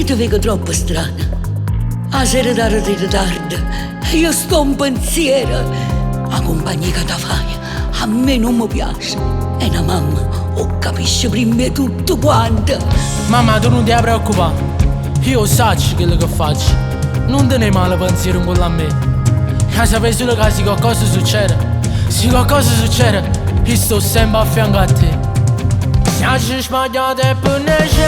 ti vedo troppo strana. A sera d'ora di ritardo e io sto in pensiero. La compagnia che ti fai a me non mi piace. E una mamma capisce prima di tutto quanto. Mamma, tu non ti preoccupare. Io so quello che faccio. Non te ne male pensiero con a me. Che sapere solo che se qualcosa succede, se qualcosa succede, io sto sempre a fianco a te. Se ci sbagliate per necessità,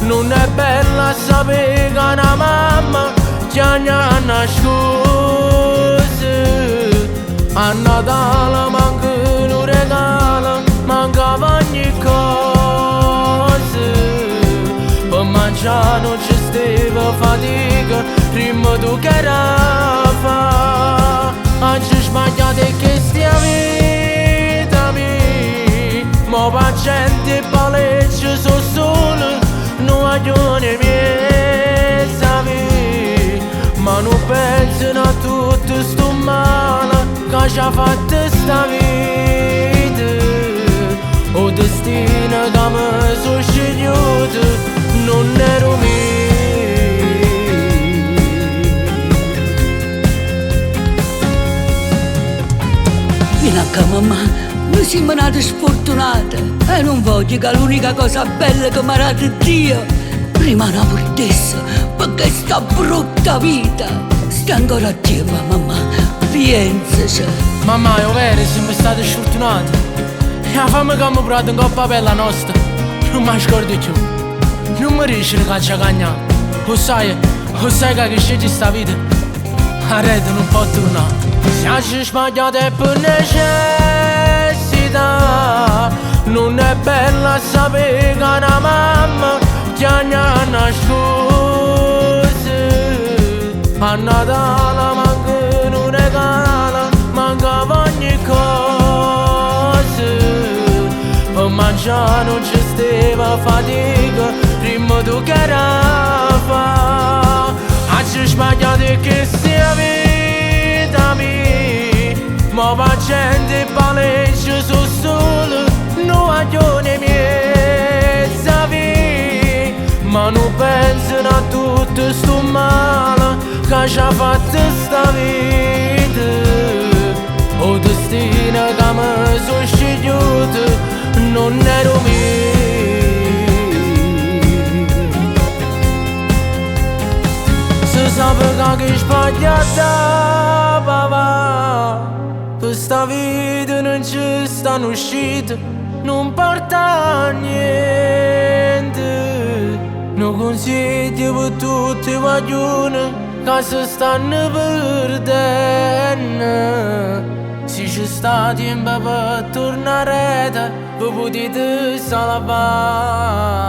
non è bella sapere che una mamma ti ha nascosto. A Natale manca un regalo, mancava ogni cosa. Per mangiare non ci stava fatica, prima tu che era fa. Oggi sbagliate che stia vita mia, ma paziente e palestra sono solo, non voglio ne miei sapere. Ma non pensano a tutto sto male che ci ha fatto sta vita. O destino che mi sono scegliuto non ero mio. Vieni a casa, mamma, noi siamo nati sfortunate e non voglio che l'unica cosa bella che mi ha dato Dio rimane la portessa, perché sta brutta vita sta ancora a Dio, mamma, pensaci. Mamma, è vero, siamo stati sfortunati. E la fame che abbiamo provato in coppa per la nostra non mi scordo più. Non mi riesce che ci ha cagnato. Lo sai che scegli sta vita, la rete non può tornare. Se ci sbagliate per necessità, non è bella sapere che una mamma ti ha nascosto. A Natale manca un regalo, mancava ogni cosa. Per mangiare non ci stava fatica, prima tu che era fa. Oggi sbagliate che sia vita mia, ma paziente e palestra sono solo, non voglio ne miei sapere. Ma non pensano a tutto sto male che ci ha fatto sta vita. O destino che mi sono scegliuto non ero mio. Se sapevo che sbagliata papà, per sta vita non ci stanno uscite, non porta a niente. Non consiglio per tutti i guaglioni che si stanno perdendo. Se ci sta tempo per tornare, vi potete salvare.